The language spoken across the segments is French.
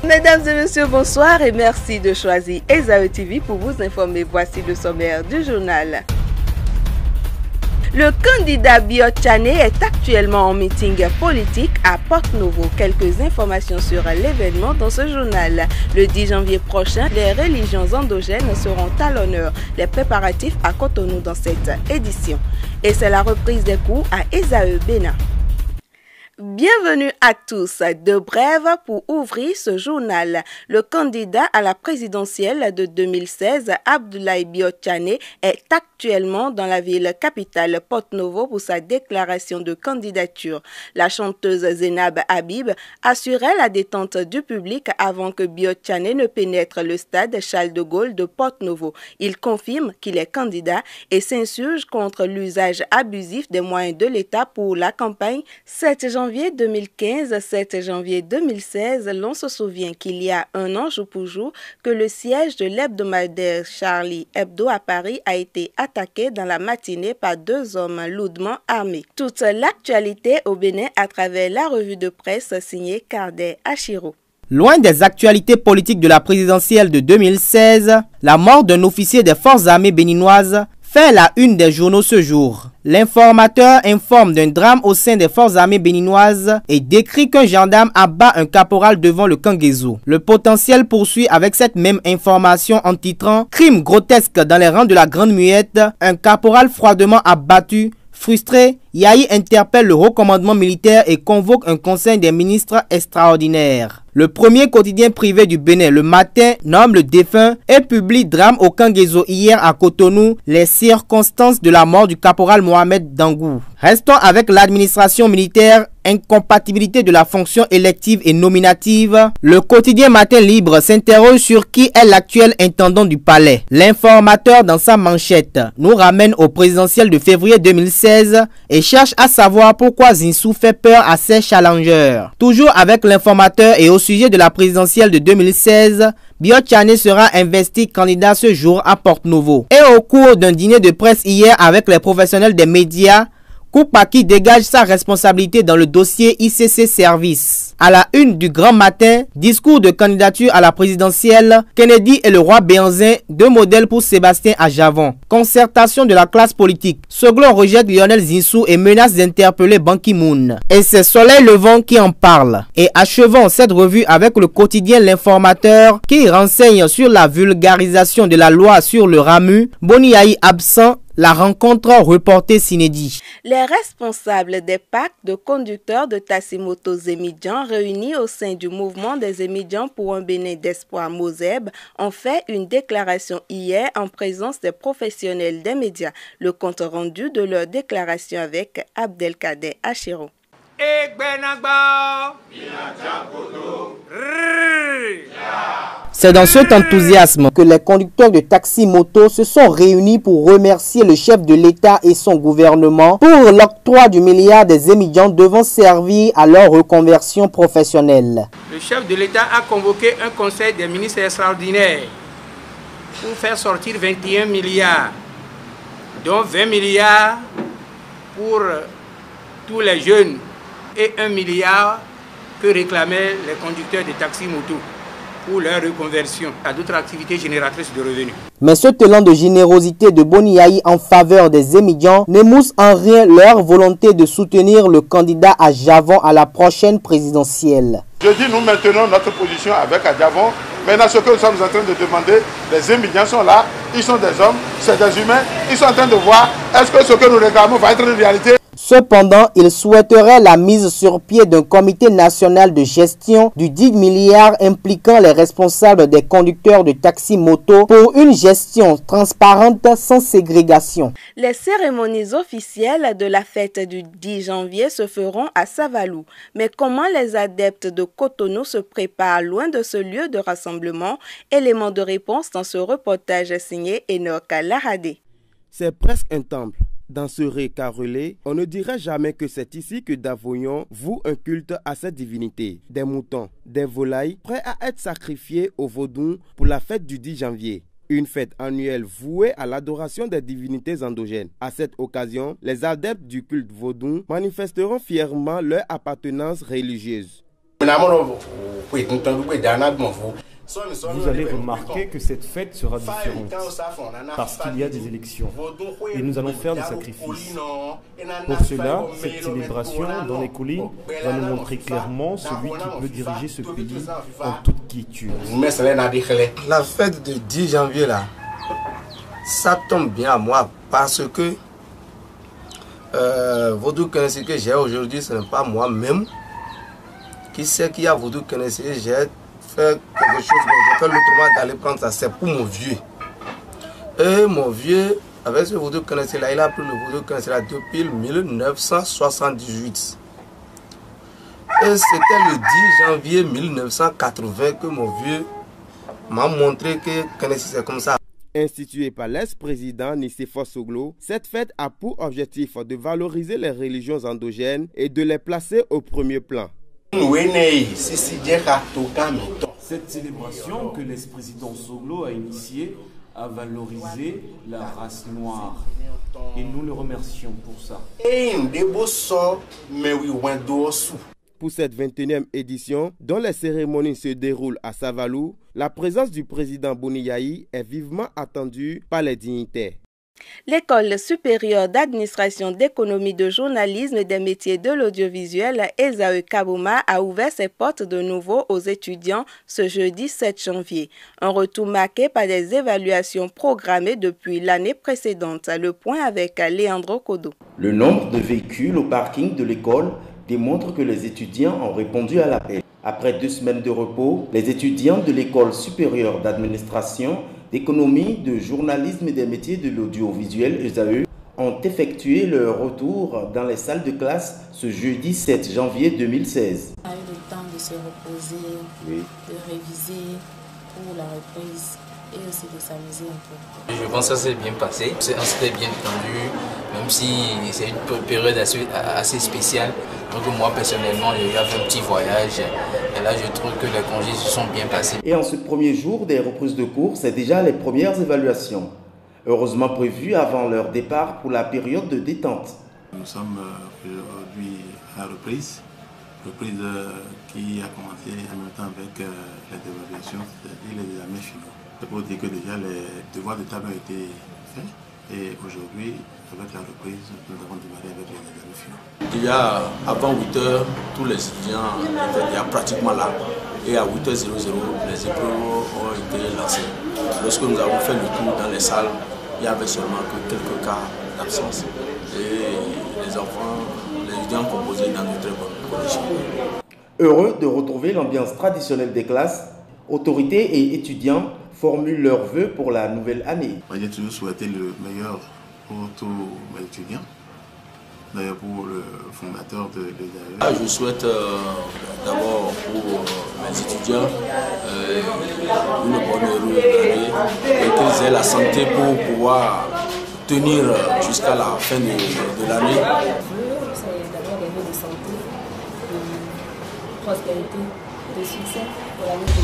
Mesdames et messieurs, bonsoir et merci de choisir Esaü TV pour vous informer. Voici le sommaire du journal. Le candidat Biot Tchane est actuellement en meeting politique à Porte-Novo. Quelques informations sur l'événement dans ce journal. Le 10 janvier prochain, les religions endogènes seront à l'honneur. Les préparatifs à Cotonou dans cette édition. Et c'est la reprise des cours à Esaü Bénin. Bienvenue à tous. De brève pour ouvrir ce journal. Le candidat à la présidentielle de 2016, Abdoulaye Biot Tchane, est actuellement dans la ville capitale Porte-Novo pour sa déclaration de candidature. La chanteuse Zénab Habib assurait la détente du public avant que Biot Tchane ne pénètre le stade Charles de Gaulle de Porte-Novo. Il confirme qu'il est candidat et s'insurge contre l'usage abusif des moyens de l'État pour la campagne. 7 janvier 2015, 7 janvier 2016, l'on se souvient qu'il y a un an jour pour jour que le siège de l'hebdomadaire Charlie Hebdo à Paris a été attaqué dans la matinée par 2 hommes lourdement armés. Toute l'actualité au Bénin à travers la revue de presse signée Kardé Achiro. Loin des actualités politiques de la présidentielle de 2016, la mort d'un officier des forces armées béninoises fait la une des journaux ce jour. L'informateur informe d'un drame au sein des forces armées béninoises et décrit qu'un gendarme abat un caporal devant le Kangezo. Le potentiel poursuit avec cette même information en titrant « Crime grotesque dans les rangs de la Grande Muette, un caporal froidement abattu ». Frustré, Yahi interpelle le haut commandement militaire et convoque un conseil des ministres extraordinaire. Le premier quotidien privé du Bénin, Le Matin, nomme le défunt et publie drame au Kangezo hier à Cotonou, les circonstances de la mort du caporal Mohamed Dangou. Restons avec l'administration militaire, incompatibilité de la fonction élective et nominative. Le quotidien Matin Libre s'interroge sur qui est l'actuel intendant du palais. L'informateur dans sa manchette nous ramène au présidentiel de février 2016 et cherche à savoir pourquoi Zinsou fait peur à ses challengers. Toujours avec l'informateur et au sujet de la présidentielle de 2016, Biot Tchane sera investi candidat ce jour à Porte-Novo. Et au cours d'un dîner de presse hier avec les professionnels des médias, Koupaki dégage sa responsabilité dans le dossier ICC Service. À la une du Grand Matin, discours de candidature à la présidentielle, Kennedy et le roi Béanzin, 2 modèles pour Sébastien à Javon. Concertation de la classe politique. Soglo rejette Lionel Zinsou et menace d'interpeller Ban Ki-moon. Et c'est Soleil Levant qui en parle. Et achevons cette revue avec le quotidien L'Informateur qui renseigne sur la vulgarisation de la loi sur le RAMU. Boniaï absent. La rencontre reportée s'inédit. Les responsables des packs de conducteurs de taxi-moto Zémidjan réunis au sein du mouvement des Zémidjan pour un Bénin d'espoir Mozeb ont fait une déclaration hier en présence des professionnels des médias. Le compte rendu de leur déclaration avec Abdelkader Achiro. C'est dans cet enthousiasme que les conducteurs de taxi-moto se sont réunis pour remercier le chef de l'État et son gouvernement pour l'octroi du milliard des émigrants devant servir à leur reconversion professionnelle. Le chef de l'État a convoqué un conseil des ministres extraordinaires pour faire sortir 21 milliards, dont 20 milliards pour tous les jeunes et 1 milliard que réclamaient les conducteurs de taxi-moto pour leur reconversion à d'autres activités génératrices de revenus. Mais ce talent de générosité de Boniaï en faveur des émigrants n'émousse en rien leur volonté de soutenir le candidat à Javon à la prochaine présidentielle. Je dis, nous maintenons notre position avec Adjavon. Maintenant, ce que nous sommes en train de demander, les émigrants sont là, ils sont des hommes, c'est des humains, ils sont en train de voir est-ce que ce que nous réclamons va être une réalité. Cependant, il souhaiterait la mise sur pied d'un comité national de gestion du 10 milliards impliquant les responsables des conducteurs de taxi-moto pour une gestion transparente sans ségrégation. Les cérémonies officielles de la fête du 10 janvier se feront à Savalou. Mais comment les adeptes de Cotonou se préparent loin de ce lieu de rassemblement? Élément de réponse dans ce reportage signé Enoch Laradé. C'est presque un temple. Dans ce récarrelé, on ne dirait jamais que c'est ici que Davoyon voue un culte à cette divinité. Des moutons, des volailles, prêts à être sacrifiés au vaudou pour la fête du 10 janvier. Une fête annuelle vouée à l'adoration des divinités endogènes. À cette occasion, les adeptes du culte vaudou manifesteront fièrement leur appartenance religieuse. Vous allez remarquer que cette fête sera différente parce qu'il y a des élections et nous allons faire des sacrifices. Pour cela, cette célébration dans les collines va nous montrer clairement celui qui peut diriger ce pays en toute quiétude. La fête du 10 janvier là, ça tombe bien à moi parce que Vodou Kenesi que j'ai aujourd'hui, ce n'est pas moi-même. Qui sait qu'il y a Vodou Kenesi, j'ai fait quelque chose, mais j'ai fait l'autrement d'aller prendre ça, c'est pour mon vieux. Et mon vieux, avec ce Vodou Kenesi là, il a pris le Vodou Kenesi là depuis 1978. Et c'était le 10 janvier 1980 que mon vieux m'a montré que Kenesi c'est comme ça. Instituée par l'ex-président Nicéphore Soglo, cette fête a pour objectif de valoriser les religions endogènes et de les placer au premier plan. Cette célébration que l'ex-président Soglo a initiée a valorisé la race noire et nous le remercions pour ça. Pour cette 21e édition, dont les cérémonies se déroulent à Savalou, la présence du président Boniyahi est vivement attendue par les dignitaires. L'École supérieure d'administration d'économie de journalisme et des métiers de l'audiovisuel Esaü Kabouma a ouvert ses portes de nouveau aux étudiants ce jeudi 7 janvier. Un retour marqué par des évaluations programmées depuis l'année précédente. Le point avec Leandro Kodo. Le nombre de véhicules au parking de l'école démontre que les étudiants ont répondu à l'appel. Après 2 semaines de repos, les étudiants de l'École supérieure d'administration d'économie, de journalisme et des métiers de l'audiovisuel ESAE ont effectué leur retour dans les salles de classe ce jeudi 7 janvier 2016. On a eu le temps de se reposer, de réviser pour la reprise et aussi de s'amuser un peu. Je pense que ça s'est bien passé, on s'était bien entendu, même si c'est une période assez spéciale. Donc moi personnellement, j'ai fait un petit voyage et là je trouve que les congés se sont bien passés. Et en ce premier jour des reprises de cours, c'est déjà les premières évaluations, heureusement prévues avant leur départ pour la période de détente. Nous sommes aujourd'hui à la reprise qui a commencé en même temps avec les évaluations, c'est-à-dire les examens finaux. C'est pour dire que déjà les devoirs de table ont été faits et aujourd'hui, avec la reprise, nous avons démarré avec les examens finaux. Déjà avant 8 h, tous les étudiants étaient déjà pratiquement là et à 8h00, les épreuves ont été lancées. Lorsque nous avons fait le tour dans les salles, il n'y avait seulement que quelques cas d'absence et les enfants, les étudiants composaient dans de très bonnes conditions. Heureux de retrouver l'ambiance traditionnelle des classes, autorités et étudiants formulent leurs vœux pour la nouvelle année. J'ai toujours souhaité le meilleur pour tous mes étudiants, d'ailleurs pour le fondateur de l'ESAE. Je souhaite d'abord pour mes étudiants une bonne heureuse année et qu'ils aient la santé pour pouvoir tenir jusqu'à la fin de l'année. C'est d'abord des vœux de santé, de prospérité, de succès pour l'année 2016.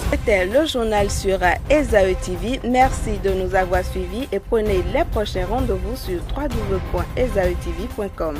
C'était le journal sur Esaü TV. Merci de nous avoir suivis et prenez les prochains rendez-vous sur www.esautv.com.